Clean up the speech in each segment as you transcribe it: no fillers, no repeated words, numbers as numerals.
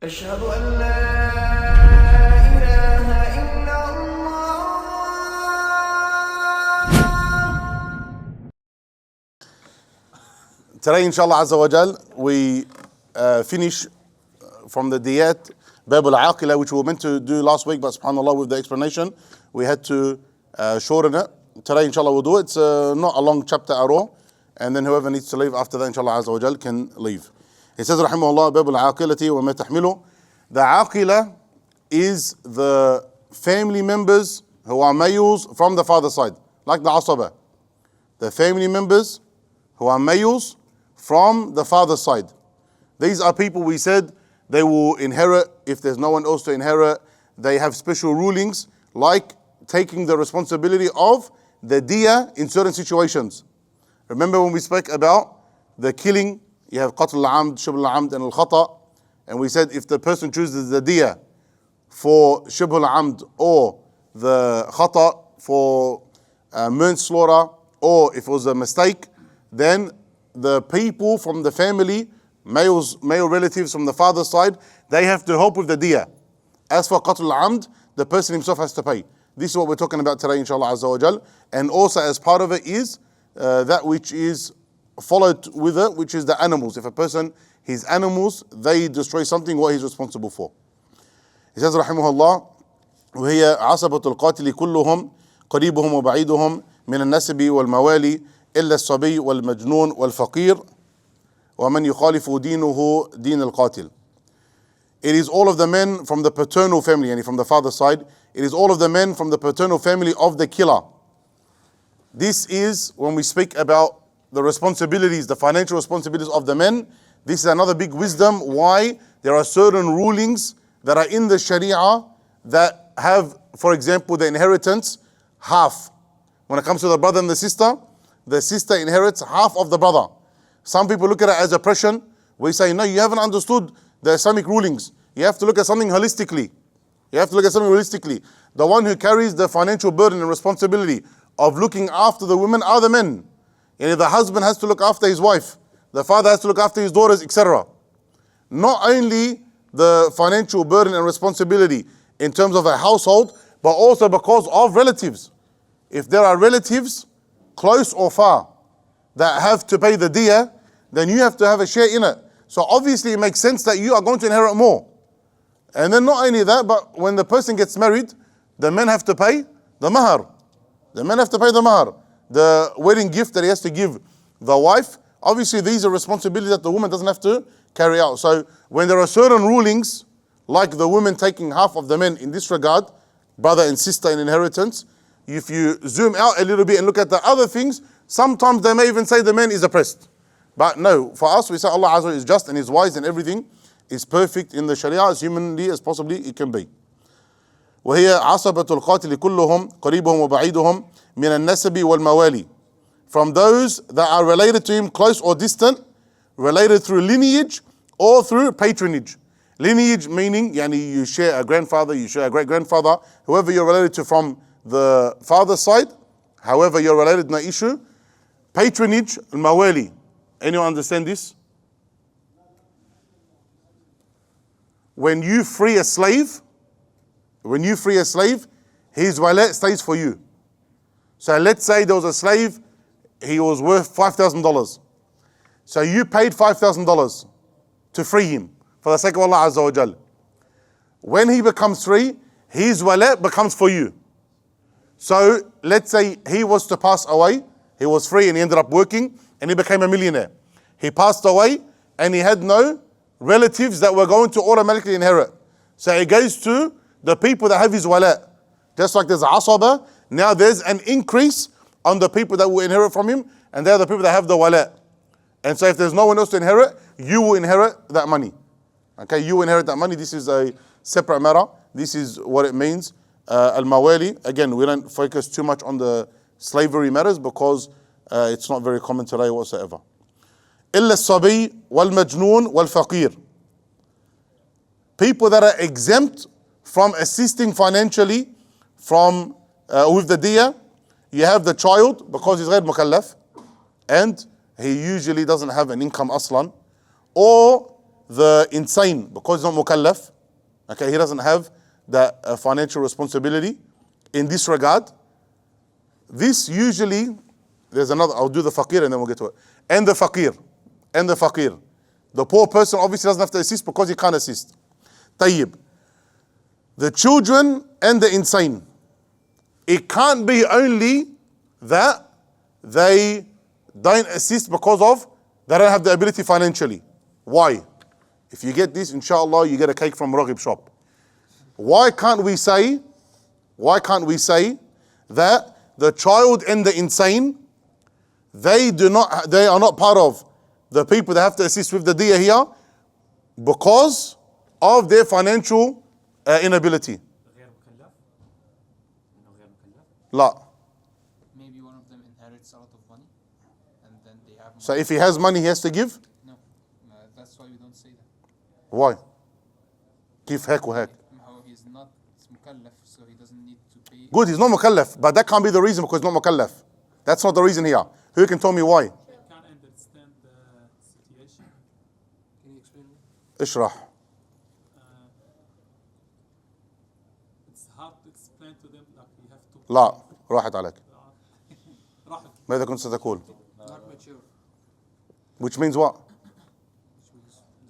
أشهد أن لا إله إلا الله. Today, inshallah Azza wa Jal, we finish from the diyat, Bab Al-Aqilah, which we were meant to do last week, but subhanAllah, with the explanation, we had to shorten it. Today, inshallah, we'll do it. It's not a long chapter at all. And then whoever needs to leave after that, inshallah Azza wa Jal, can leave. He says, Rahimahullah, Bab Al-Aqilati wa ma tahmilu. The Aqilah is the family members who are males from the father's side, like the Asaba. The family members who are males from the father's side. These are people, we said, they will inherit if there's no one else to inherit. They have special rulings, like taking the responsibility of the diyah in certain situations. Remember when we spoke about the killing, you have qatl al-amd, shibh al-amd, and al-khata. And we said if the person chooses the diyah for shibh al-amd or the khata for manslaughter, or if it was a mistake, then the people from the family, male relatives from the father's side, they have to help with the diyah. As for qatl al-amd, the person himself has to pay. This is what we're talking about today, inshallah Azza wa Jal. And also as part of it is that which is followed with it, which is the animals. If a person, his animals, they destroy something, what he's responsible for. He says, Rahimahullah, وهي عصبة القاتل كلهم قريبهم وبعيدهم من النسب والموالي إلا الصبي والمجنون والفقير ومن يخالف دينه دين القاتل. It is all of the men from the paternal family, and from the father's side. It is all of the men from the paternal family of the killer. This is when we speak about the responsibilities, the financial responsibilities of the men. This is another big wisdom why there are certain rulings that are in the Shariah that have, for example, the inheritance half. When it comes to the brother and the sister inherits half of the brother. Some people look at it as oppression. We say, no, you haven't understood the Islamic rulings. You have to look at something holistically. The one who carries the financial burden and responsibility of looking after the women are the men. And the husband has to look after his wife. The father has to look after his daughters, etc. Not only the financial burden and responsibility in terms of a household, but also because of relatives. If there are relatives, close or far, that have to pay the diyah, then you have to have a share in it. So obviously it makes sense that you are going to inherit more. And then not only that, but when the person gets married, the men have to pay the mahar. The wedding gift that he has to give the wife. Obviously these are responsibilities that the woman doesn't have to carry out. So when there are certain rulings, like the women taking half of the men in this regard, brother and sister in inheritance, if you zoom out a little bit and look at the other things, sometimes they may even say the man is oppressed. But no, for us we say Allah Azza wa Jalla is just and is wise, and everything is perfect in the Sharia as humanly as possibly it can be. وهي عصبة القاتل كلهم قريبهم وبعيدهم من النسب والموالي. From those that are related to him, close or distant, related through lineage or through patronage. Lineage meaning, you share a grandfather, you share a great-grandfather, whoever you're related to from the father's side, however you're related, no issue. Patronage, al-mawali. Anyone understand this? When you free a slave, his wallet stays for you. So let's say there was a slave, he was worth $5,000. So you paid $5,000 to free him for the sake of Allah Azza wa Jal. When he becomes free, his wallet becomes for you. So let's say he was to pass away, he was free and he ended up working and he became a millionaire. He passed away and he had no relatives that were going to automatically inherit. So he goes to the people that have his wallet. Just like there's asaba, now there's an increase on the people that will inherit from him, and they're the people that have the wallet. And so if there's no one else to inherit, you will inherit that money. Okay, you will inherit that money. This is a separate matter. This is what it means. Al-mawali. Again, we don't focus too much on the slavery matters because it's not very common today whatsoever. إلا الصبي والمجنون والفقير. People that are exempt from assisting financially from with the diyah. You have the child because he's غير مكلف and he usually doesn't have an income aslan, or the insane, because he's not mukallaf, okay, he doesn't have that financial responsibility in this regard. This usually, there's another, I'll do the faqir and then we'll get to it. And the faqir. The poor person obviously doesn't have to assist because he can't assist. Tayyib. The children and the insane. It can't be only that they don't assist because of they don't have the ability financially. Why? If you get this, inshallah, you get a cake from Raghib shop. Why can't we say that the child and the insane, they are not part of the people that have to assist with the diyah here because of their financial inability? La. Maybe one of them inherits a lot of money and then they have money. So if he has money, he has to give? No, that's why we don't say that. Why? كيف هيك وهيك? He's not mukallaf, so he doesn't need to pay. Good, he's not mukallaf, but that can't be the reason because he's not mukallaf. That's not the reason here. Who can tell me why? I can't understand the situation. Can you explain? اشرح. It's hard to explain to them like you have to. لا راحت عليك. راحت. ماذا كنت ستقول? Not mature. Which means what?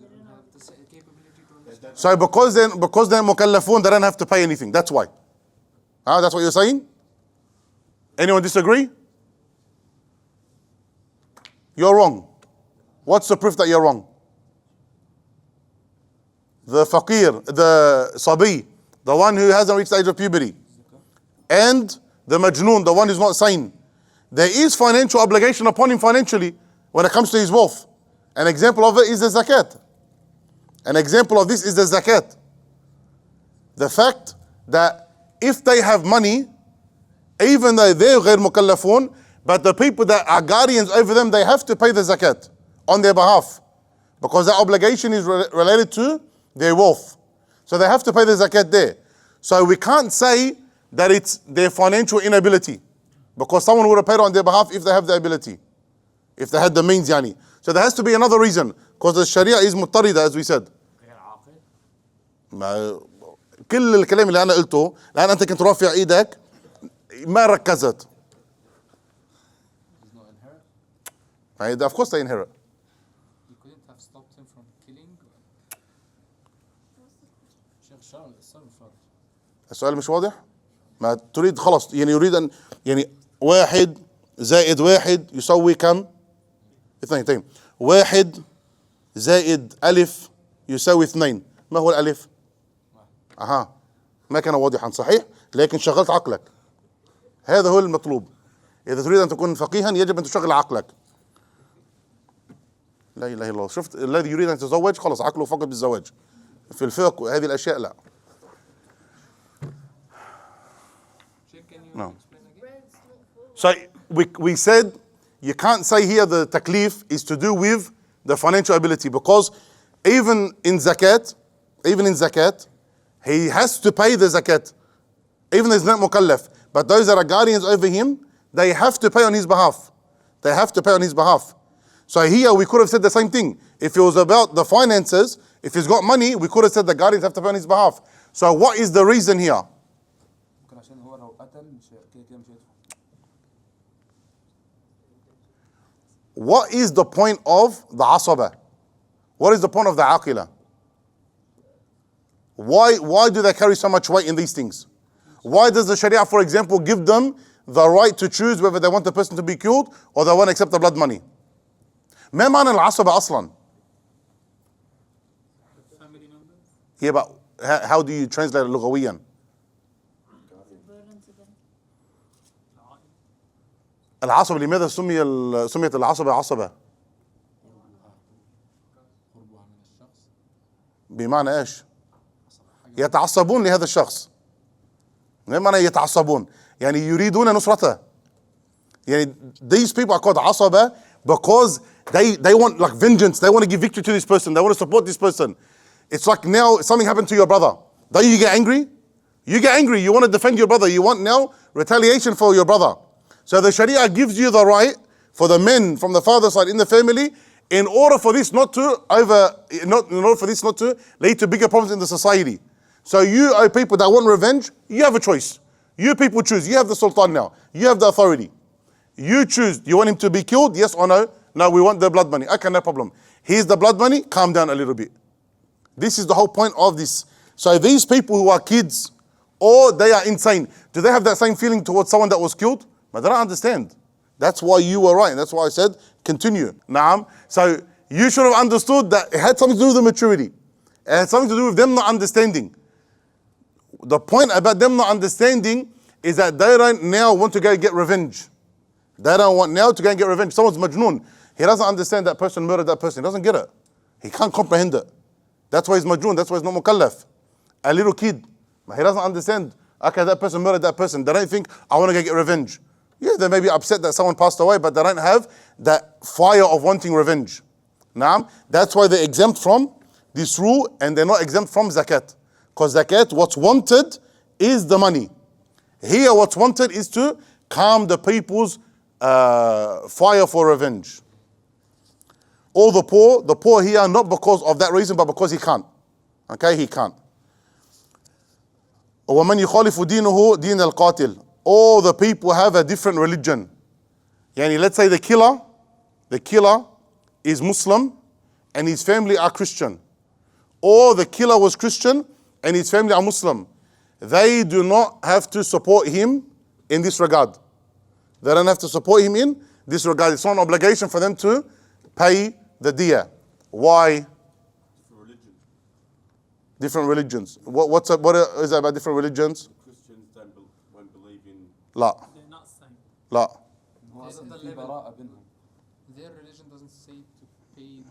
They don't have the capability to understand. So because they're mukallafun, they don't have to pay anything. That's why. That's what you're saying? Anyone disagree? You're wrong. What's the proof that you're wrong? The faqir, the sabi, the one who hasn't reached the age of puberty, and the majnoon, the one who's not sane. There is financial obligation upon him financially when it comes to his wealth. An example of it is the zakat. An example of this is the zakat. The fact that if they have money, even though they're غير mukallafun, but the people that are guardians over them, they have to pay the zakat on their behalf. Because that obligation is related to their wealth. So they have to pay the zakat there. So we can't say that it's their financial inability. Because someone would have paid on their behalf if they have the ability. If they had the means, yani. So there has to be another reason. Because the Sharia is mutarida, as we said. كل الكلام اللي أنا قلته لأن أنت كنت رافع إيدك ما ركزت. He's not inherit. Of course they inherit. You couldn't have stopped him from killing. Sheikh السؤال مش واضح؟ ما تريد خلص يعني يريد أن يعني 1 زائد 1 يساوي كم؟ 2. طيب 1 زائد ألف يساوي 2. ما هو الألف؟ ما كان واضحا صحيح لكن شغلت عقلك. هذا هو المطلوب. إذا تريد أن تكون فقيها يجب أن تشغل عقلك. لا إله إلا الله. شفت الذي يريد أن يتزوج خلص عقله فقط بالزواج. في الفقه وهذه الأشياء لا. No. So we said you can't say here the taklif is to do with the financial ability because even in zakat, he has to pay the zakat. Even though he's not mukallaf. But those that are guardians over him, they have to pay on his behalf. They have to pay on his behalf. So here we could have said the same thing. If it was about the finances, if he's got money, we could have said the guardians have to pay on his behalf. So what is the reason here? What is the point of the asaba? What is the point of the aqilah? Why do they carry so much weight in these things? Why does the Sharia, for example, give them the right to choose whether they want the person to be killed or they want to accept the blood money? ما معنى العصبة أصلا? Family members. Yeah, but how do you translate it لغويا? العصبة لماذا سميت العصبة عصبة؟ بمعنى ايش؟ يتعصبون لهذا الشخص. ما معنى يتعصبون؟ يعني يريدون نصرته. يعني these people are called عصبة because they want like vengeance. They want to give victory to this person. They want to support this person. It's like now something happened to your brother. Don't you get angry? You get angry. You want to defend your brother. You want now retaliation for your brother. So the Sharia gives you the right for the men from the father side in the family. in order for this not to lead to bigger problems in the society. So you, people that want revenge, you have a choice. You people choose. You have the sultan now. You have the authority. You choose. Do you want him to be killed? Yes or no? No, we want the blood money. Okay, no problem. Here's the blood money. Calm down a little bit. This is the whole point of this. So these people who are kids, or they are insane, do they have that same feeling towards someone that was killed? But they don't understand. That's why you were right. And that's why I said, continue. Naam. So you should have understood that it had something to do with the maturity. It had something to do with them not understanding. The point about them not understanding is that they don't now want to go get revenge. They don't want now to go and get revenge. Someone's majnoon. He doesn't understand that person murdered that person. He doesn't get it. He can't comprehend it. That's why he's majnoon. That's why he's not mukallaf. A little kid, he doesn't understand. Okay, that person murdered that person. They don't think, I want to go get revenge. Yeah, they may be upset that someone passed away, but they don't have that fire of wanting revenge. Naam. That's why they're exempt from this rule, and they're not exempt from zakat. Because zakat, what's wanted is the money. Here, what's wanted is to calm the people's fire for revenge. All the poor here, not because of that reason, but because he can't. Okay, he can't. وَمَنْ يُخَالِفُ دِينُهُ دِينَ الْقَاتِلِ. All the people have a different religion. Yani, let's say the killer is Muslim and his family are Christian. Or the killer was Christian and his family are Muslim. They do not have to support him in this regard. They don't have to support him in this regard. It's not an obligation for them to pay the diyah. Why? Different religions. What is that about different religions? Christians won't believe in. لا. They're not saying. لا. في براءة بينهم. Their religion doesn't say to pay.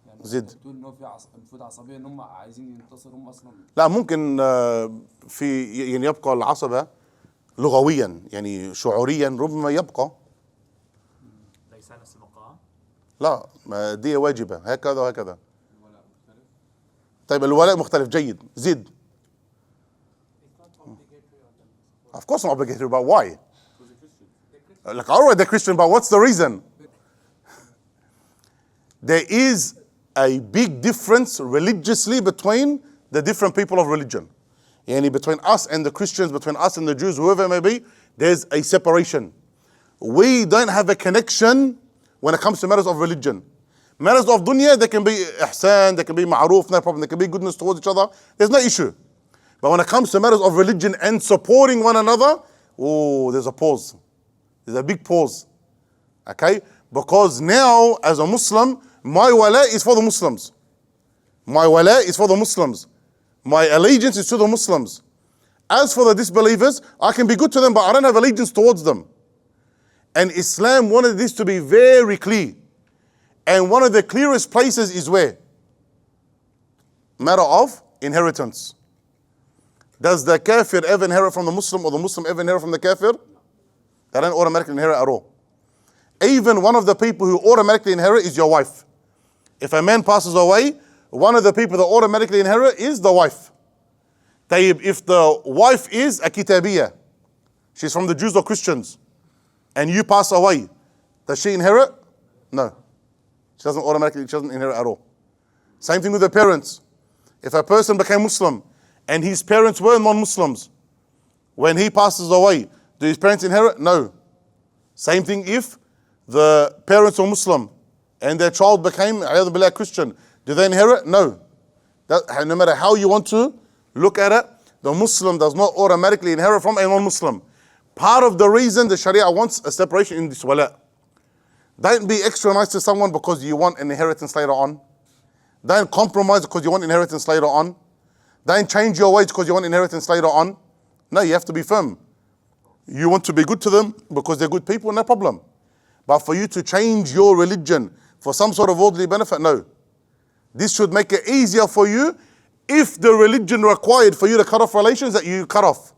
يعني زد. بتقول انه في نفوذ عصبية ان هم عايزين ينتصروا هم اصلا. لا ممكن في يعني يبقى العصبة لغويا يعني شعوريا ربما يبقى. ليس نفس المقام. لا دي واجبة هكذا وهكذا. طيب الولاء مختلف جيد زد. Of course not obligatory, but why? Like, all right, they're Christian, but what's the reason? There is a big difference religiously between the different people of religion. Yani between us and the Christians, between us and the Jews, whoever it may be, there's a separation. We don't have a connection when it comes to matters of religion. Matters of dunya, there can be ihsan, there can be ma'roof, no problem. There can be goodness towards each other. There's no issue. But when it comes to matters of religion and supporting one another, oh, there's a pause. There's a big pause. Okay? Because now, as a Muslim, my wala is for the Muslims. My wala is for the Muslims. My allegiance is to the Muslims. As for the disbelievers, I can be good to them, but I don't have allegiance towards them. And Islam wanted this to be very clear. And one of the clearest places is where? Matter of inheritance. Does the kafir ever inherit from the Muslim or the Muslim ever inherit from the kafir? They don't automatically inherit at all. Even one of the people who automatically inherit is your wife. If a man passes away, one of the people that automatically inherit is the wife. If the wife is a kitabiyah, she's from the Jews or Christians, and you pass away, does she inherit? No. She doesn't inherit at all. Same thing with the parents. If a person became Muslim and his parents were non-Muslims, when he passes away, do his parents inherit? No. Same thing if the parents were Muslim and their child became a Christian, do they inherit? No. No matter how you want to look at it, the Muslim does not automatically inherit from a non-Muslim. Part of the reason the Sharia wants a separation in this wala. Don't be extra nice to someone because you want an inheritance later on. Don't compromise because you want inheritance later on. Don't change your ways because you want inheritance later on. No, you have to be firm. You want to be good to them because they're good people, no problem. But for you to change your religion for some sort of worldly benefit, no. This should make it easier for you if the religion required for you to cut off relations that you cut off.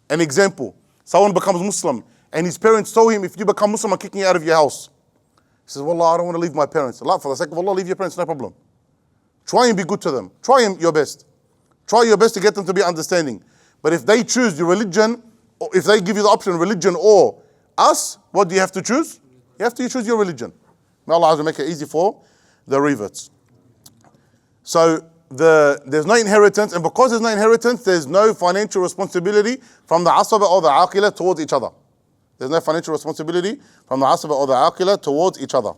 An example, someone becomes Muslim and his parents told him, if you become Muslim, I'm kicking you out of your house. He says, Wallah, I don't want to leave my parents. Allah, for the sake of Allah, leave your parents, no problem. Try and be good to them. Try your best. Try your best to get them to be understanding. But if they choose your religion, or if they give you the option, religion or us, what do you have to choose? You have to choose your religion. May Allah make it easy for the reverts. So there's no inheritance, and because there's no inheritance, there's no financial responsibility from the asaba or the aqilah towards each other. There's no financial responsibility from the asaba or the aqilah towards each other.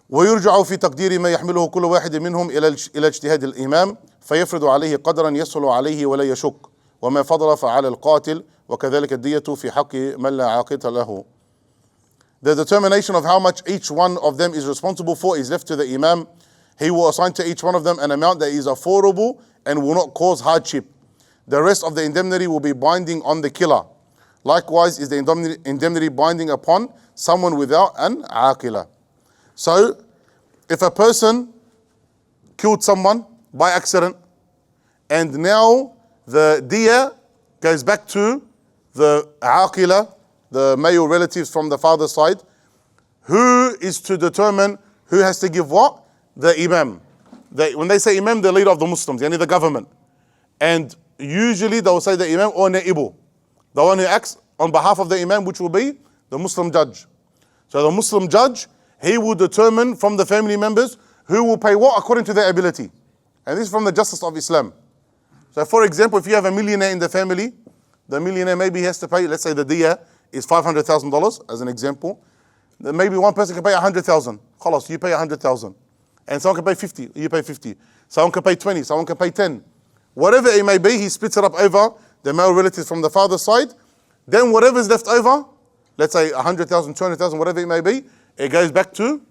ويرجع في تقدير ما يحمله كل واحد منهم إلى اجتهاد الإمام فيفرض عليه قدرا يسهل عليه ولا يشك وما فضل فعلى القاتل وكذلك الدية في حق من لا عاقلة له. The determination of how much each one of them is responsible for is left to the Imam. He will assign to each one of them an amount that is affordable and will not cause hardship. The rest of the indemnity will be binding on the killer. Likewise is the indemnity binding upon someone without an aqilah. So, if a person killed someone by accident, and now the diyah goes back to the aqilah, the male relatives from the father's side, who is to determine who has to give what? The imam. When they say imam, the leader of the Muslims, yani the government. And usually they will say the imam or na'ibu, the one who acts on behalf of the imam, which will be the Muslim judge. So the Muslim judge, he will determine from the family members who will pay what according to their ability. And this is from the justice of Islam. So for example, if you have a millionaire in the family, the millionaire maybe has to pay, let's say the diyah is $500,000 as an example. Then maybe one person can pay 100,000. Khalas, you pay 100,000. And someone can pay 50, you pay 50. Someone can pay 20, someone can pay 10. Whatever it may be, he splits it up over the male relatives from the father's side. Then whatever is left over, let's say 100,000, 200,000, whatever it may be, it goes back to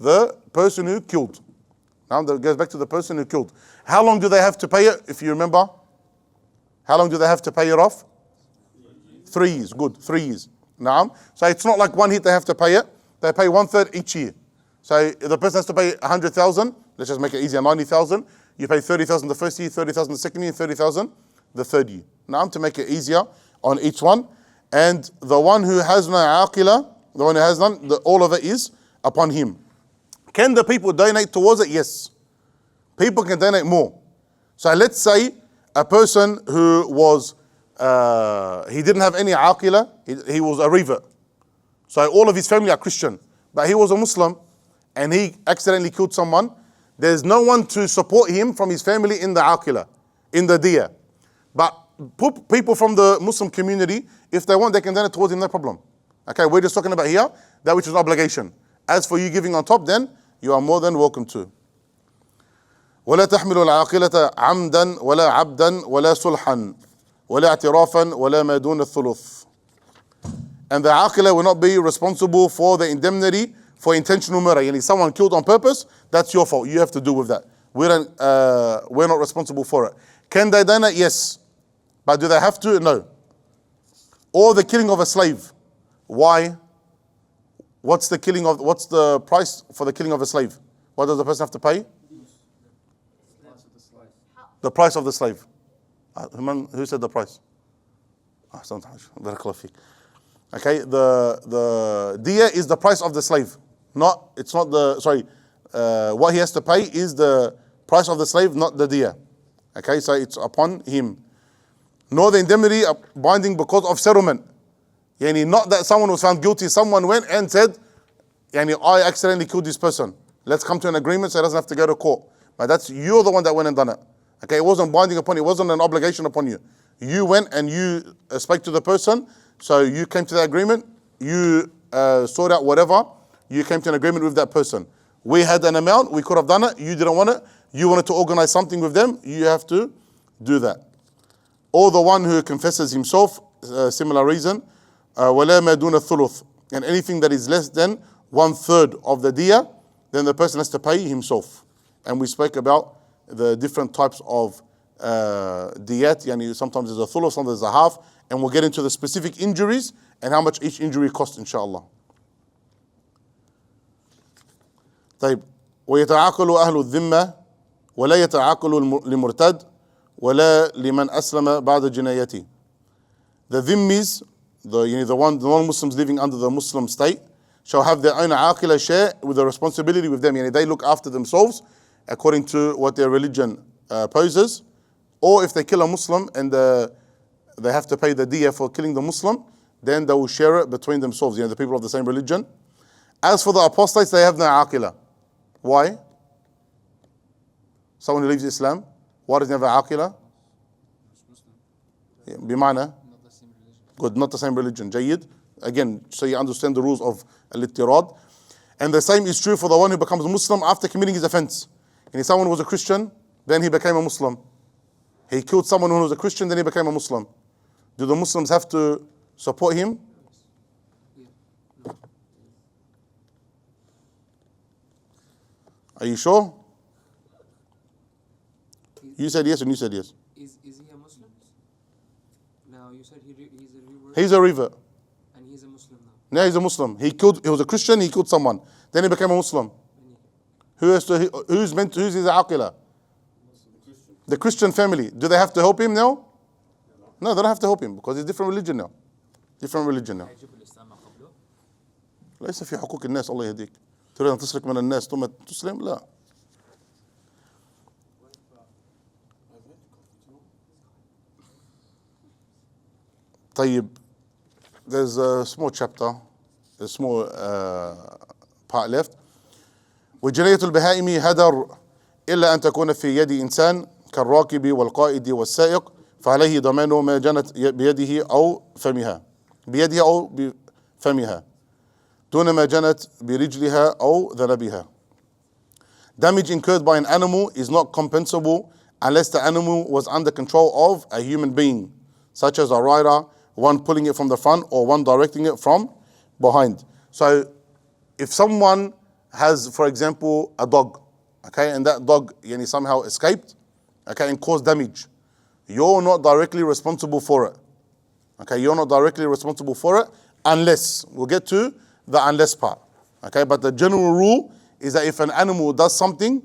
the person who killed. Now it goes back to the person who killed. How long do they have to pay it, if you remember? How long do they have to pay it off? 3 years, good, 3 years. Now, so it's not like one hit they have to pay it. They pay 1/3 each year. So if the person has to pay 100,000, let's just make it easier, 90,000. You pay 30,000 the first year, 30,000 the second year, 30,000 the third year. Now to make it easier on each one. And the one who has no aqilah, the one who has none, all of it is upon him. Can the people donate towards it? Yes. People can donate more. So let's say a person who was, he didn't have any aqilah, he was a revered. So all of his family are Christian, but he was a Muslim and he accidentally killed someone. There's no one to support him from his family in the aqilah, in the diyah. But people from the Muslim community, if they want, they can donate towards him, no problem. Okay, we're just talking about here, that which is an obligation. As for you giving on top, then you are more than welcome to. ولا تحمل العاقلة عمدا ولا عبدا ولا صلحا ولا اعترافا ولا ما دون الثلث. And the aqilah will not be responsible for the indemnity for intentional murder. Yani someone killed on purpose, that's your fault. You have to do with that. We're not responsible for it. Can they donate? Yes. But do they have to? No. Or the killing of a slave. Why? What's the price for the killing of a slave? What does the person have to pay? The price of the slave. Who said the price? Okay, the diyah is the price of the slave. What he has to pay is the price of the slave, not the diyah. Okay, so it's upon him. Nor the indemnity binding because of settlement. Yani not that someone was found guilty, someone went and said, yani I accidentally killed this person. Let's come to an agreement so it doesn't have to go to court. But you're the one that went and done it. Okay, it wasn't binding upon you, it wasn't an obligation upon you. You went and you spoke to the person, so you came to the agreement, you sorted out whatever, you came to an agreement with that person. We had an amount, we could have done it, you didn't want it, you wanted to organize something with them, you have to do that. Or the one who confesses himself, similar reason, وَلَا مَا دُونَ الثُّلُث, and anything that is less than 1/3 of the diyah, then the person has to pay himself. And we spoke about the different types of diyat, yani sometimes there's a thuluth, sometimes there's a half, and we'll get into the specific injuries and how much each injury costs, inshallah. طيب ويتعاقل أهل الذمة ولا يتعاقل لمرتد ولا لمن أسلم بعد جنايته. The dhimmis, the non-Muslims living under the Muslim state, shall have their own aqilah share with the responsibility with them. Yani they look after themselves according to what their religion poses. Or if they kill a Muslim and they have to pay the diyah for killing the Muslim, then they will share it between themselves, the people of the same religion. As for the apostates, they have no aqilah. Why? Someone who leaves Islam, why does he have an aqilah? بمعنى? Not the same religion. Good, not the same religion. جيد. Again, so you understand the rules of al-ittirad. And the same is true for the one who becomes a Muslim after committing his offense. And if someone was a Christian, then he became a Muslim. He killed someone who was a Christian, then he became a Muslim. Do the Muslims have to support him? Are you sure? You said yes and you said yes. Is he a Muslim? Now you said he's a revert He's a revert. and he's a Muslim now. Now he's a Muslim. He was a Christian, he killed someone. Then he became a Muslim. Who's his aqilah? The Christian family. Do they have to help him now? No, they don't have to help him because he's different religion now. Different religion now. ليس في حقوق الناس الله يهديك. تريد أن تسرق من الناس ثم تسلم؟ لا. طيب, there's a small chapter, a small part left. وجناية البهائم هدر إلا أن تكون في يد إنسان كالراكب والقائد والسائق فعليه ضمان ما جنت بيده أو فمها دون ما جنت برجلها أو ذنبها. Damage incurred by an animal is not compensable unless the animal was under control of a human being, such as a rider, one pulling it from the front or one directing it from behind. So if someone has, for example, a dog, okay, and that dog somehow escaped, okay, and caused damage, you're not directly responsible for it. Okay, you're not directly responsible for it unless, we'll get to the unless part. Okay, but the general rule is that if an animal does something,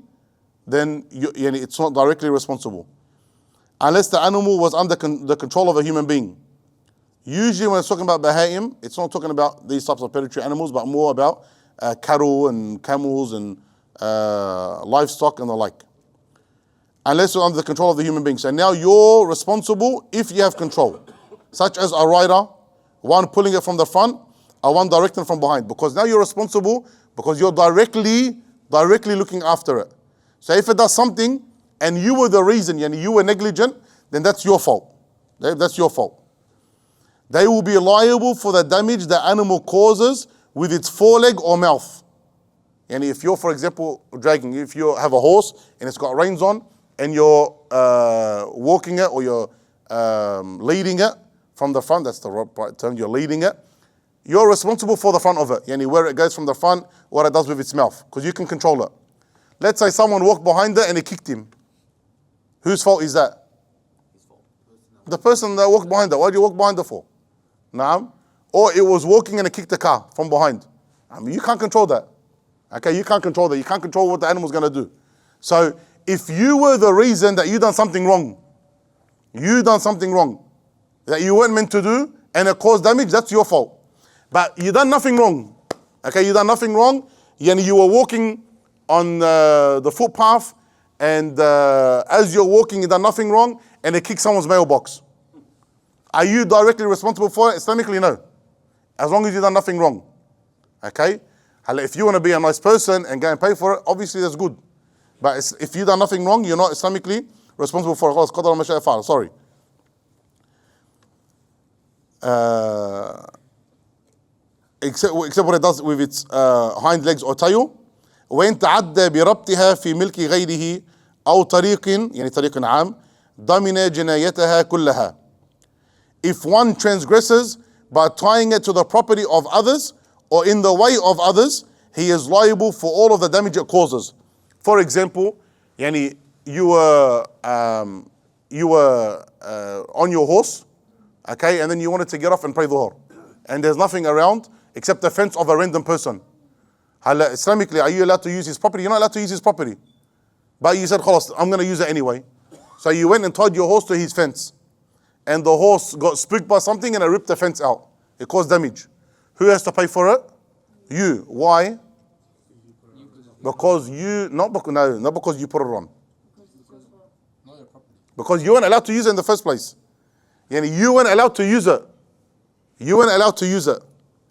then it's not directly responsible. Unless the animal was under the control of a human being. Usually when it's talking about baha'im, it's not talking about these types of predatory animals, but more about cattle and camels and livestock and the like. Unless you're under the control of the human being. So now you're responsible if you have control. Such as a rider, one pulling it from the front, or one directing from behind. Because now you're responsible because you're directly looking after it. So if it does something and you were the reason, you were negligent, then that's your fault. That's your fault. They will be liable for the damage the animal causes with its foreleg or mouth. And if you're, for example, if you have a horse and it's got reins on and you're walking it or you're leading it from the front, that's the right term, you're leading it, you're responsible for the front of it. Where it goes from the front, what it does with its mouth, because you can control it. Let's say someone walked behind it and he kicked him. Whose fault is that? His fault. The person that walked behind it. Why did you walk behind it for? Naam. Or it was walking and it kicked the car from behind. You can't control that. Okay, you can't control that. You can't control what the animal's going to do. So if you were the reason that you done something wrong, that you weren't meant to do, and it caused damage, that's your fault. But you done nothing wrong. Okay, you done nothing wrong. You were walking on the footpath, and as you're walking, you done nothing wrong, and it kicked someone's mailbox. Are you directly responsible for it? Islamically, no. As long as you done nothing wrong. Okay? If you want to be a nice person and go and pay for it, obviously that's good. But if you done nothing wrong, you're not Islamically responsible for it. Sorry. Except what it does with its hind legs or tail. وإن تعدى بربطها في ملك غيره أو طريق عام ضمن جنايتها كلها. If one transgresses by tying it to the property of others or in the way of others, he is liable for all of the damage it causes. For example, you were on your horse, okay, and then you wanted to get off and pray dhuhr, and there's nothing around except the fence of a random person. Islamically, are you allowed to use his property? You're not allowed to use his property. But you said, khalas, I'm going to use it anyway. So you went and tied your horse to his fence. And the horse got spooked by something and it ripped the fence out. It caused damage. Who has to pay for it? You. Why? Because you, not because you put it on. Because you weren't allowed to use it in the first place. You weren't allowed to use it.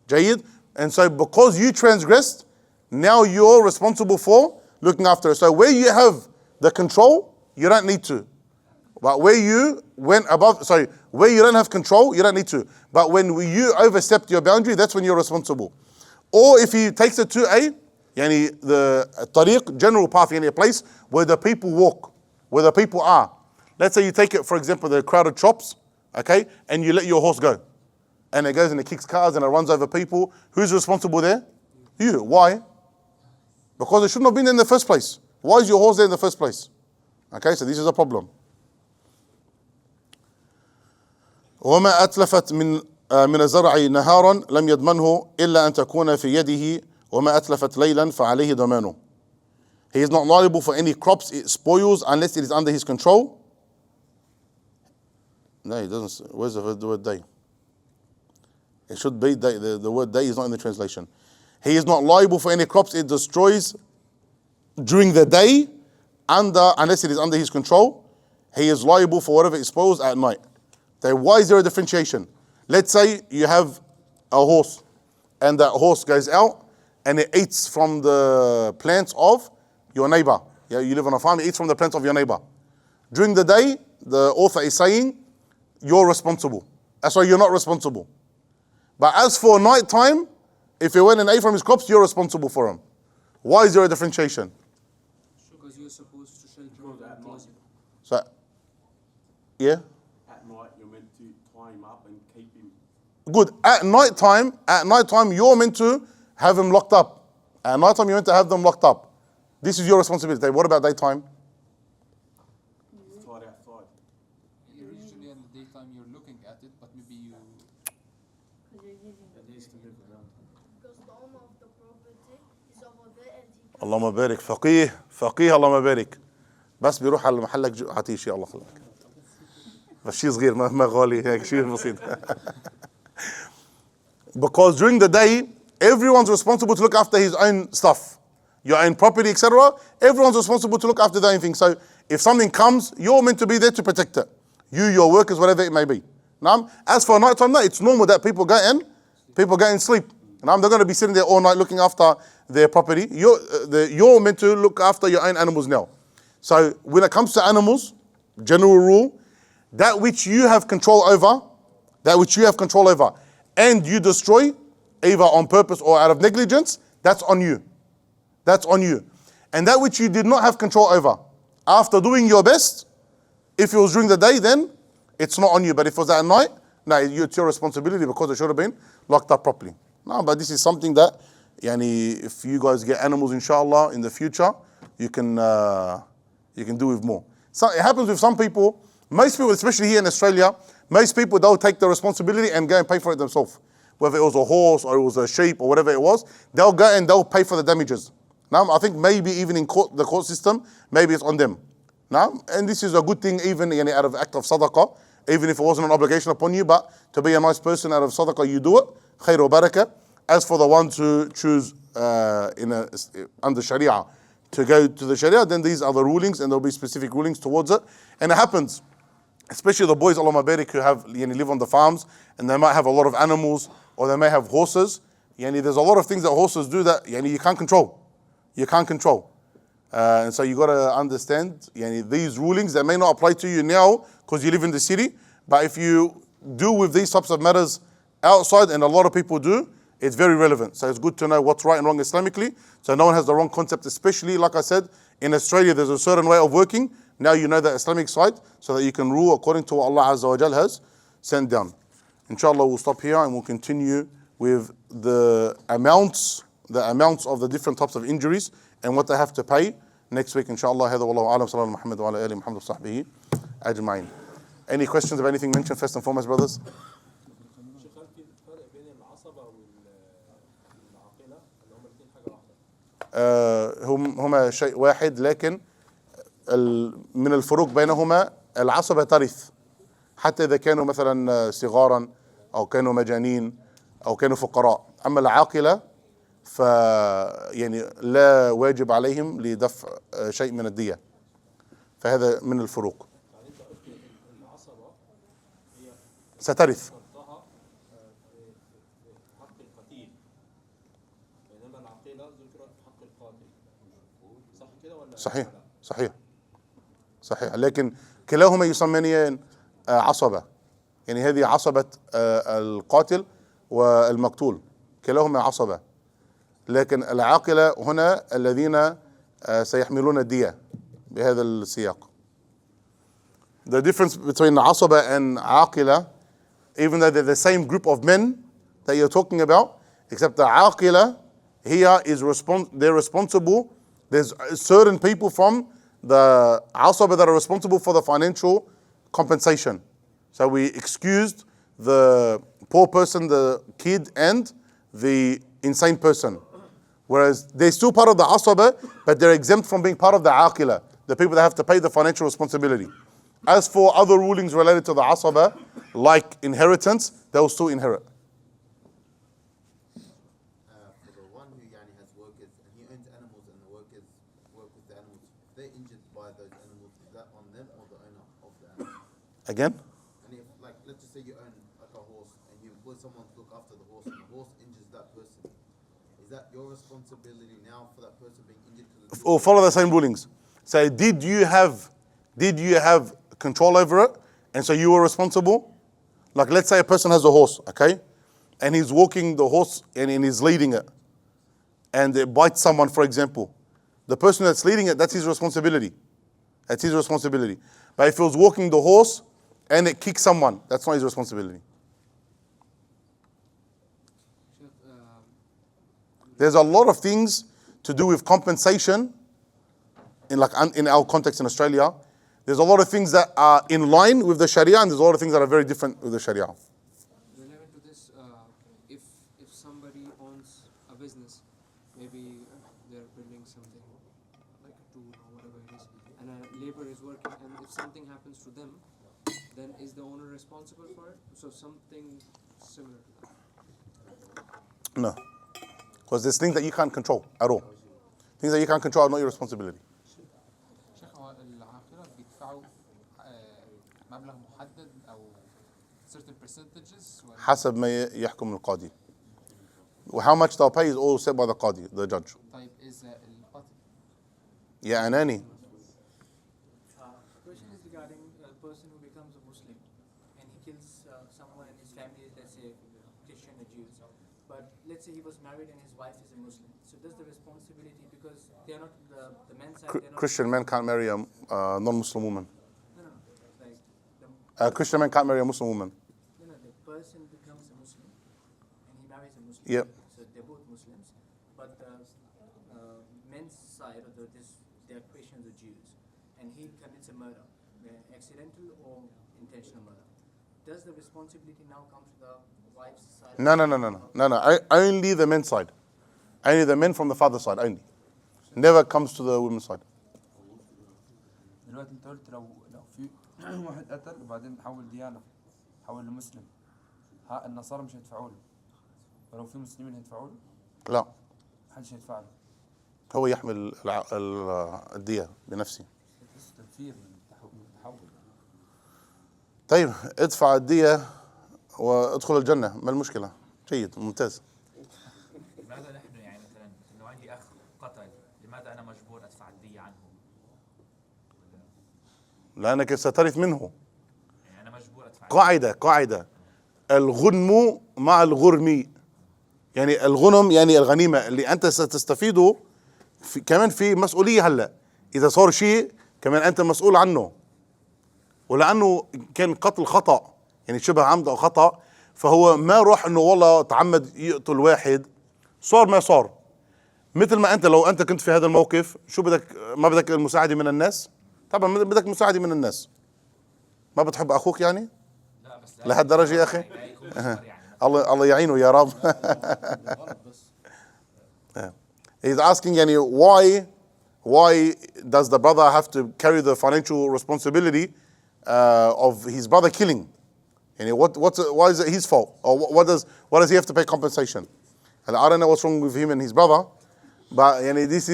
Jayyid. And so because you transgressed, now you're responsible for looking after it. So where you have the control, you don't need to. But where you went above, where you don't have control, you don't need to. But when you overstepped your boundary, that's when you're responsible. Or if he takes it to the tariq, general path, a place where the people walk, where the people are. Let's say you take it, for example, the crowded shops, okay, and you let your horse go. And it goes and it kicks cars and it runs over people. Who's responsible there? You. Why? Because it shouldn't have been there in the first place. Why is your horse there in the first place? Okay, so this is a problem. وما أتلفت من الزرع نهارا لم يضمنه إلا أن تكون في يده وما أتلفت ليلا فعليه ضمانه. He is not liable for any crops it spoils unless it is under his control. No, he doesn't. Where's the word day? It should be day. The word day is not in the translation. He is not liable for any crops it destroys during the day unless it is under his control. He is liable for whatever it spoils at night. So why is there a differentiation? Let's say you have a horse and that horse goes out and it eats from the plants of your neighbor. Yeah, you live on a farm, it eats from the plants of your neighbor. During the day, the author is saying you're responsible. That's why you're not responsible. But as for night time, if he went and ate from his crops, you're responsible for him. Why is there a differentiation? Because you're supposed to shelter that close. So, yeah. At night, you're meant to tie him up and keep him. Good. At night time, you're meant to have him locked up. At night time, you're meant to have them locked up. This is your responsibility. What about daytime? It's tied outside. Usually in the daytime you're looking at it, but maybe you. Because the owner of the property is over there and he can اللهم بارك فقيه اللهم بارك. بس بيروح على محلك عطيه شيء الله يخليك. بس شيء صغير ما غالي هيك شيء بسيط. Because during the day, everyone's responsible to look after his own stuff, your own property, etc. Everyone's responsible to look after their own thing. So if something comes, you're meant to be there to protect it. You, your workers, whatever it may be. Now, as for night time, it's normal that people go and sleep. Now, they're going to be sitting there all night looking after their property. You're meant to look after your own animals now. So when it comes to animals, general rule, that which you have control over, and you destroy, either on purpose or out of negligence, that's on you. That's on you. And that which you did not have control over, after doing your best, if it was during the day, then it's not on you. But if it was at night, no, it's your responsibility because it should have been locked up properly. No, but this is something that, if you guys get animals, inshallah, in the future, you can do with more. So it happens with some people. Most people, especially here in Australia, most people don't take the responsibility and go and pay for it themselves. Whether it was a horse or it was a sheep or whatever it was, they'll go and they'll pay for the damages. Now, I think maybe even in the court system, maybe it's on them. Now, and this is a good thing even out of act of sadaqah, even if it wasn't an obligation upon you, but to be a nice person out of sadaqah, you do it. Khair wa barakah. As for the ones who choose under Shariah to go to the Shariah, then these are the rulings and there'll be specific rulings towards it. And it happens, especially the boys, Allahumma barik, who have live on the farms and they might have a lot of animals or they may have horses. There's a lot of things that horses do that you can't control. You can't control. And so you got to understand these rulings that may not apply to you now because you live in the city, but if you deal with these types of matters outside, and a lot of people do, it's very relevant. So it's good to know what's right and wrong Islamically, so no one has the wrong concept, especially, like I said, in Australia there's a certain way of working. Now you know the Islamic side, so that you can rule according to what Allah Azza wa Jal has sent down. Inshallah, we'll stop here and we'll continue with the amounts of the different types of injuries and what they have to pay next week. Inshallah, هذا والله أعلم. صلى الله على محمد وعلى آله محمد وصحبه أجمعين. Any questions of anything mentioned first and foremost, brothers? شيخ، هل في فرق بين العصبة والعاقلة؟ اللي هما الاثنين حاجة واحدة؟ هما شيء واحد، لكن من الفروق بينهما العصبة ترث حتى إذا كانوا مثلا صغارا أو كانوا مجانين أو كانوا فقراء. أما العاقلة لا واجب عليهم لدفع شيء من الدية. فهذا من الفروق. يعني أنت قلت العصبة هي سترث. فرضها في حق القتيل، بينما العقيلة ذكرت في حق القاتل، صح صحيح صحيح صحيح، لكن كلاهما يسميان عصبة، يعني هذه عصبة القاتل والمقتول، كلاهما عصبة، لكن العاقلة هنا الذين سيحملون الدية بهذا السياق. The difference between عصبة and عاقلة, even though they're the same group of men that you're talking about, except the عاقلة here is they're responsible. There's certain people from the عصبة that are responsible for the financial compensation. So we excused the poor person, the kid, and the insane person. Whereas they're still part of the عصبة, but they're exempt from being part of the عاقلة, the people that have to pay the financial responsibility. As for other rulings related to the عصبة, like inheritance, they will still inherit. For the one who has workers and he owns animals and the workers work with the animals, if they're injured by those animals, is that on them or the owner of the animal? Again? And if, let's just say you own a horse and you employ someone to look after the horse and the horse injures that person, is that your responsibility now for that person being injured? Or follow the same rulings. So did you have control over it, and so you were responsible? Like, let's say a person has a horse, okay, and he's walking the horse and he's leading it, and it bites someone, for example. The person that's leading it, that's his responsibility. That's his responsibility. But if he was walking the horse and it kicks someone, that's not his responsibility. There's a lot of things to do with compensation in our context in Australia. There's a lot of things that are in line with the Sharia, and there's a lot of things that are very different with the Sharia. Relevant to this, if somebody owns a business, maybe they're building something like a tool or whatever it is, and a labor is working, and if something happens to them, then is the owner responsible for it? So something similar to that. No. Because there's things that you can't control at all. Things that you can't control are not your responsibility. شيخ، هو العاقلة بيدفعوا مبلغ محدد أو certain percentages ولا؟ حسب ما يحكم القاضي. How much they'll pay is all set by the qadi, the judge. طيب إذا القاتل يا أناني. The question is regarding a person who becomes a Muslim and he kills someone in his family, let's say Christian or Jews. But let's say he was married and his wife is a Muslim. So does the responsibility, because they are not the men's side, they're not Christian men can't marry a non-Muslim woman. No, like the Christian men can't marry a Muslim woman. No, the person becomes a Muslim and he marries a Muslim. Yep. So they're both Muslims, but the men's side of they're Christians or Jews, and he commits a murder, accidental or intentional murder. Does the responsibility now come to the wife's side? No. Only the men's side. Only the men from the father's side only. Never comes to the women's side. دلوقتي انت قلت لو في واحد قتل وبعدين حول ديانة، حول لمسلم، النصارى مش هيدفعوا له، ولو في مسلمين هيدفعوا له؟ لا. محدش هيدفع له. هو يحمل الدية بنفسه. تنفير من التحول. طيب ادفع الدية وادخل الجنة، ما المشكلة؟ جيد، ممتاز. لماذا نحن مثلا لو عندي اخ قتل، لماذا انا مجبور ادفع الدية عنه؟ لأنك سترث منه. انا مجبور ادفع. قاعدة الغنم مع الغرم، يعني الغنم يعني الغنيمة اللي أنت ستستفيده كمان في مسؤولية. هلا إذا صار شيء كمان أنت مسؤول عنه، ولأنه كان قتل خطأ يعني شبه عمد أو خطأ، فهو ما روح إنه والله تعمد يقتل واحد، صار ما صار. مثل ما أنت لو أنت كنت في هذا الموقف شو بدك؟ ما بدك المساعدة من الناس؟ طبعا بدك مساعدة من الناس. ما بتحب أخوك يعني؟ لا بس لهالدرجة يا أخي؟ الله يعينه يا رب. He's asking يعني why does the brother have to carry the financial responsibility of his brother killing? Yani why is it his fault? Or what does he have to pay compensation? And I don't know what's wrong with him and his brother, but yani this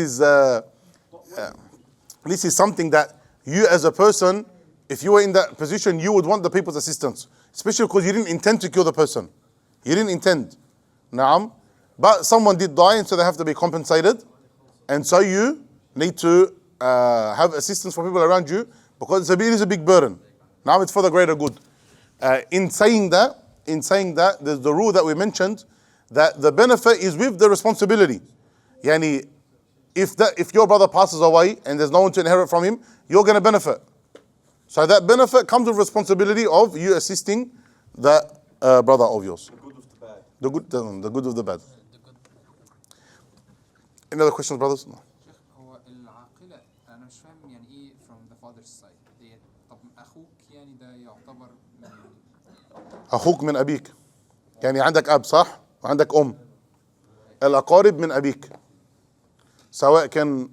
is something that you as a person, if you were in that position, you would want the people's assistance, especially because you didn't intend to kill the person. You didn't intend. Naam. But someone did die, and so they have to be compensated. And so you need to have assistance from people around you because it is a big burden. Now it's for the greater good. In saying that, there's the rule that we mentioned that the benefit is with the responsibility. Yani, if your brother passes away and there's no one to inherit from him, you're going to benefit. So that benefit comes with responsibility of you assisting that brother of yours. The good of the bad. The good of the bad. Any other questions, brothers? No. شيخ هو العاقلة أنا مش فاهم يعني إيه from the father's side ديت طب أخوك يعني ده يعتبر من أخوك من أبيك. يعني عندك أب صح؟ وعندك أم. الأقارب من أبيك. سواء كان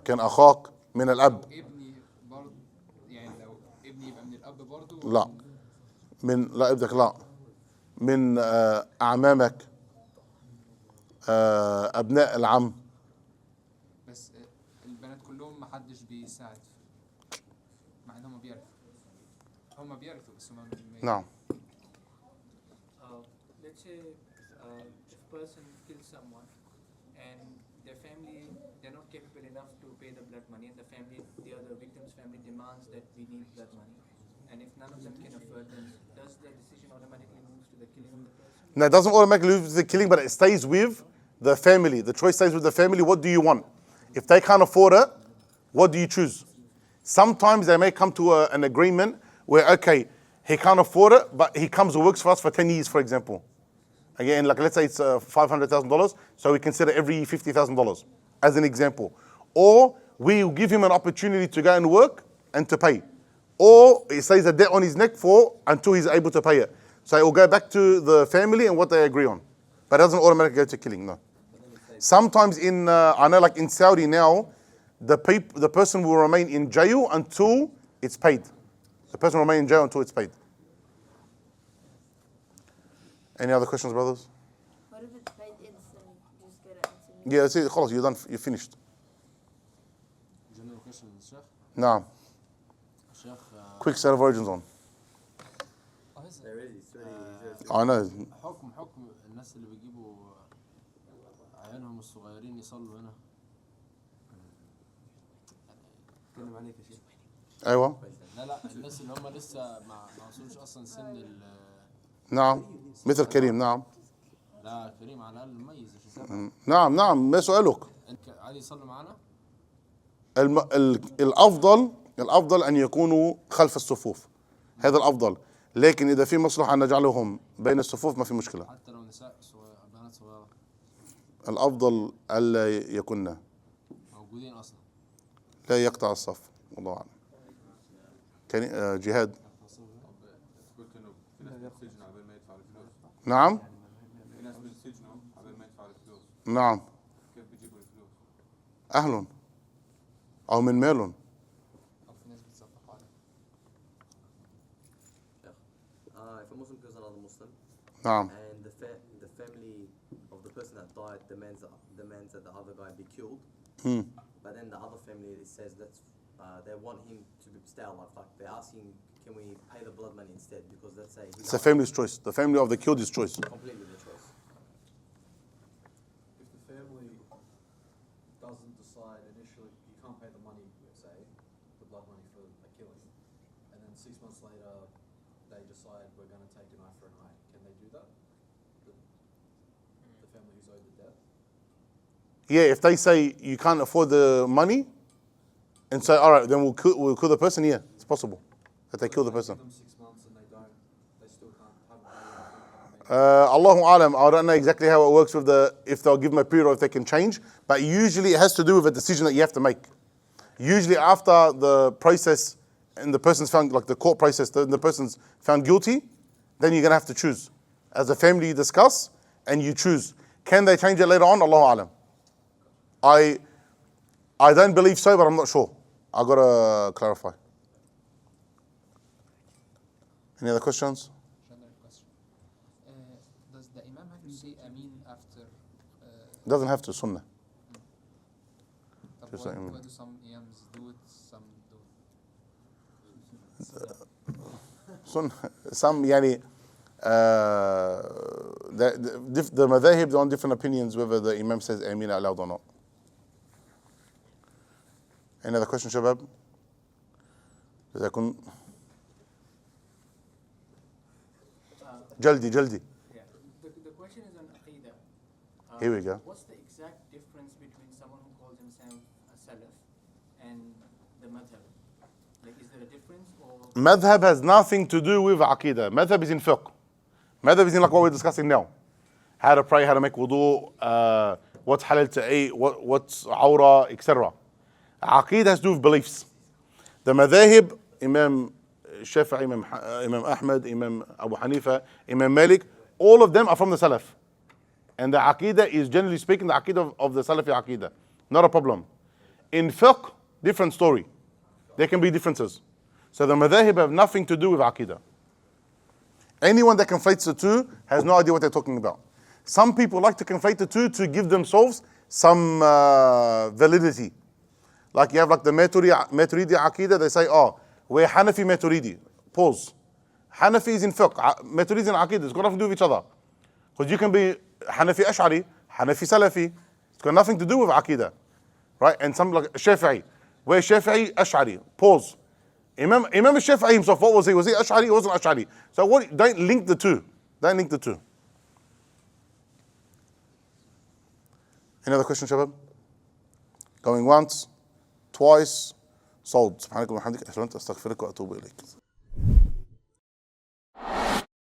أخاك من الأب. ابني برضه يعني لو ابني يبقى من الأب برضه لا لا ابنك لا من أعمامك أبناء العم. بس البنات كلهم محدش بيساعد مع إن هم بيرثوا بس هم نعم. Let's say if a person kills someone and their family, they're not capable enough to pay the blood money, and the other victim's family demands that we need blood money. And if none of them can afford, then does the decision automatically move to the killing of the person? No, it doesn't automatically move to the killing, but it stays with the family. The choice stays with the family. What do you want? If they can't afford it, what do you choose? Sometimes they may come to an agreement where, okay, he can't afford it, but he comes and works for us for 10 years, for example. Again, like let's say it's $500,000, so we consider every $50,000 as an example. Or we give him an opportunity to go and work and to pay. Or it stays a debt on his neck until he's able to pay it. So it will go back to the family and what they agree on. But it doesn't automatically go to killing, no. Sometimes I know like in Saudi now, the person will remain in jail until it's paid. The person will remain in jail until it's paid. Any other questions, brothers? What if it's paid instantly? Just get it instantly. Yeah, that's it. خلاص, you're done. You're finished. General question, Sheikh. نعم. Sheikh, Quick set of origins on. I know. حكم الناس اللي بيجيبوا عيالهم الصغيرين يصلوا هنا. اتكلم عليك يا شيخ. أيوة. لا الناس اللي هم لسه ما وصلوش اصلا سن نعم. مثل كريم نعم. لا كريم على الاقل مميز يا شيخ. نعم ما سؤالك؟ عادي يصلوا معانا؟ الأفضل أن يكونوا خلف الصفوف. هذا الأفضل. لكن إذا في مصلحة أن نجعلهم بين الصفوف ما في مشكلة. حتى لو نساء بنات صغيرة. الأفضل ألا يكون موجودين أصلا. لا يقطع الصف. والله أعلم. جهاد. نعم. نعم. أهل أو من مال. If a Muslim kills another Muslim, نعم. and the family of the person that died demands that the other guy be killed, but then the other family says that they want him to stay alive. Like they're asking, can we pay the blood money instead? Because let's say it's a family's choice. The family of the killed is choice. Completely their choice. If the family doesn't decide initially, you can't pay the money, say, the blood money for a killing, and then 6 months later they decide we're going to take an eye for an eye, can they do that? The family who's owed the debt? Yeah, if they say you can't afford the money, and say, all right, then we'll kill the person. Yeah, it's possible that they kill the person. Give them 6 months and they still can't. Allahu alam, I don't know exactly how it works if they'll give them a period or if they can change, but usually it has to do with a decision that you have to make. Usually after the process and the person's found, like the court process, the person's found guilty, then you're going to have to choose. As a family you discuss and you choose. Can they change it later on? Allahu alam. I don't believe so, but I'm not sure. I've got to clarify. Any other questions? General question. Does the Imam have to say Ameen after? Doesn't have to, Sunnah. Why do some Imams do it, some don't? Some يعني the madhahib, they're on different opinions whether the Imam says Ameen aloud or not. Any other question, شباب؟ جزاكم جلدي. Yeah. The question is on Aqidah. Here we go. What's the exact difference between someone who calls himself a Salaf and the Madhab? Like, is there a difference or? Madhab has nothing to do with Aqidah. Madhab is in fiqh. Madhab is in like what we're discussing now. How to pray, how to make wudu, what's halal to eat, what's awrah, etc. Aqidah has to do with beliefs. The madhahib, Imam Shafi'i, Imam Ahmad, Imam Abu Hanifa, Imam Malik, all of them are from the Salaf. And the Aqidah is, generally speaking, the Aqidah of the Salafi Aqidah. Not a problem. In fiqh, different story. There can be differences. So the madhahib have nothing to do with Aqidah. Anyone that conflates the two has no idea what they're talking about. Some people like to conflate the two to give themselves some validity. Like you have like the Maturidi Aqidah, they say, oh, we're Hanafi Maturidi. Pause. Hanafi is in fiqh, Maturidi is in Aqidah. It's got nothing to do with each other. Because you can be Hanafi Ash'ari, Hanafi Salafi. It's got nothing to do with Aqidah. Right? And some like Shafi'i. We're Shafi'i, Ash'ari. Pause. Imam Shafi'i himself, what was he? Was he Ash'ari? He wasn't Ash'ari. So what? Don't link the two. Don't link the two. Any other question, Shabab? Going once, twice, sold. سبحانك اللهم وبحمدك أشهد أن لا إله إلا أنت أستغفرك وأتوب إليك.